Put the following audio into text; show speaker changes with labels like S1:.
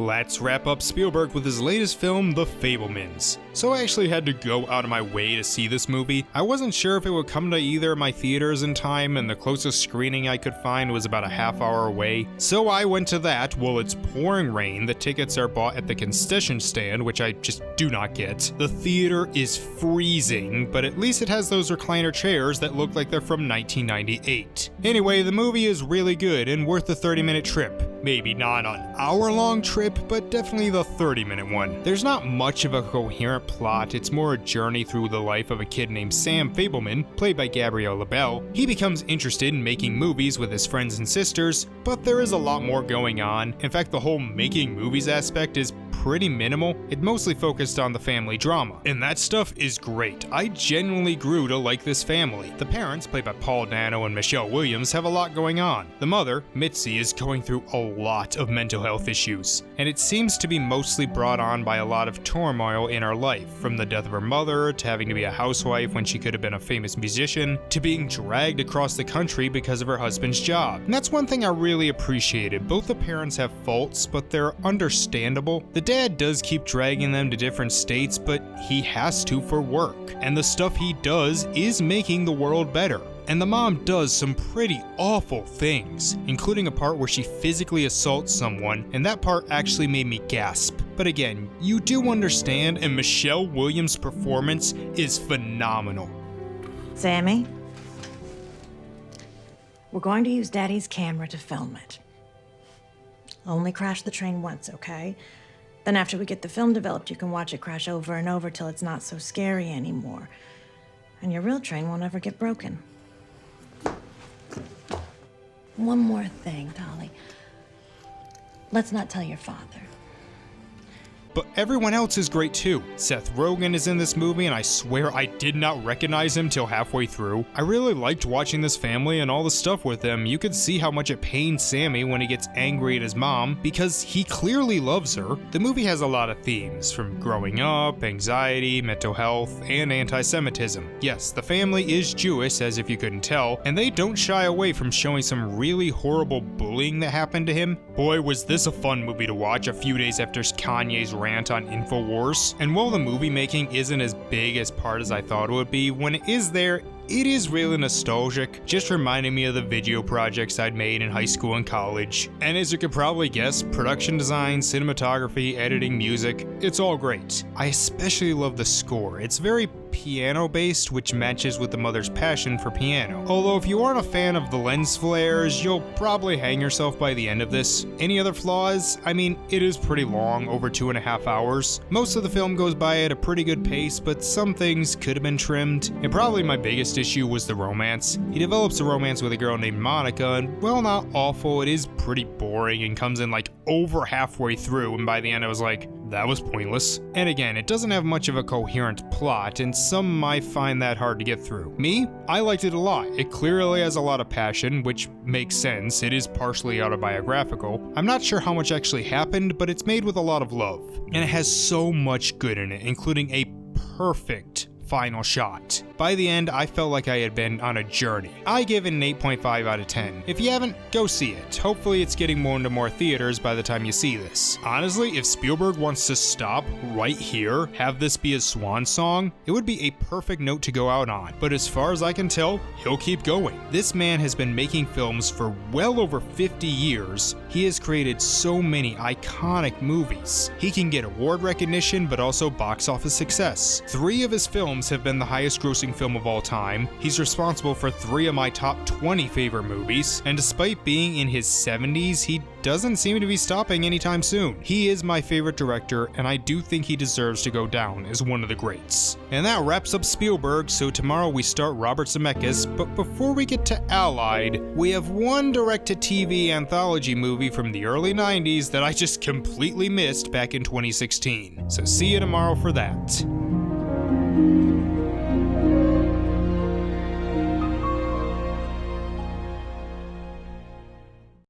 S1: Let's wrap up Spielberg with his latest film, The Fabelmans. So I actually had to go out of my way to see this movie. I wasn't sure if it would come to either of my theaters in time, and the closest screening I could find was about a half hour away. So I went to that. Well, it's pouring rain. The tickets are bought at the concession stand, which I just do not get. The theater is freezing, but at least it has those recliner chairs that look like they're from 1998. Anyway, the movie is really good and worth the 30-minute trip. Maybe not an hour-long trip, but definitely the 30-minute one. There's not much of a coherent plot. It's more a journey through the life of a kid named Sam Fabelman, played by Gabriel LaBelle. He becomes interested in making movies with his friends and sisters, but there is a lot more going on. In fact, the whole making movies aspect is pretty minimal. It mostly focused on the family drama, and that stuff is great. I genuinely grew to like this family. The parents, played by Paul Dano and Michelle Williams, have a lot going on. The mother, Mitzi, is going through a lot of mental health issues, and it seems to be mostly brought on by a lot of turmoil in her life, from the death of her mother, to having to be a housewife when she could have been a famous musician, to being dragged across the country because of her husband's job. And that's one thing I really appreciated. Both the parents have faults, but they're understandable. The dad does keep dragging them to different states, but he has to for work, and the stuff he does is making the world better. And the mom does some pretty awful things, including a part where she physically assaults someone, and that part actually made me gasp. But again, you do understand, and Michelle Williams' performance is phenomenal.
S2: Sammy, we're going to use Daddy's camera to film it. Only crash the train once, okay? Then after we get the film developed, you can watch it crash over and over till it's not so scary anymore. And your real train won't ever get broken. One more thing, Dolly. Let's not tell your father.
S1: But everyone else is great too. Seth Rogen is in this movie, and I swear I did not recognize him till halfway through. I really liked watching this family and all the stuff with them. You could see how much it pains Sammy when he gets angry at his mom, because he clearly loves her. The movie has a lot of themes, from growing up, anxiety, mental health, and anti-Semitism. Yes, the family is Jewish, as if you couldn't tell, and they don't shy away from showing some really horrible bullying that happened to him. Boy, was this a fun movie to watch a few days after Kanye's rant on InfoWars. And while the movie making isn't as big as part as I thought it would be, when it is there, it is really nostalgic, just reminding me of the video projects I'd made in high school and college. And as you could probably guess, production design, cinematography, editing, music, it's all great. I especially love the score. It's very piano-based, which matches with the mother's passion for piano. Although if you aren't a fan of the lens flares, you'll probably hang yourself by the end of this. Any other flaws? I mean, it is pretty long, over 2.5 hours. Most of the film goes by at a pretty good pace, but some things could have been trimmed. And probably my biggest issue was the romance. He develops a romance with a girl named Monica, and well, not awful, it is pretty boring and comes in like over halfway through, and by the end I was like, that was pointless. And again, it doesn't have much of a coherent plot, and some might find that hard to get through. Me, I liked it a lot. It clearly has a lot of passion, which makes sense. It is partially autobiographical. I'm not sure how much actually happened, but it's made with a lot of love. And it has so much good in it, including a perfect final shot. By the end, I felt like I had been on a journey. I give it an 8.5 out of 10. If you haven't, go see it. Hopefully it's getting more into more theaters by the time you see this. Honestly, if Spielberg wants to stop right here, have this be his swan song, it would be a perfect note to go out on. But as far as I can tell, he'll keep going. This man has been making films for well over 50 years. He has created so many iconic movies. He can get award recognition, but also box office success. 3 of his films have been the highest grossing film of all time. He's responsible for 3 of my top 20 favorite movies, and despite being in his 70s, he doesn't seem to be stopping anytime soon. He is my favorite director, and I do think he deserves to go down as one of the greats. And that wraps up Spielberg, so tomorrow we start Robert Zemeckis, but before we get to Allied, we have one direct-to-TV anthology movie from the early 90s that I just completely missed back in 2016. So see you tomorrow for that.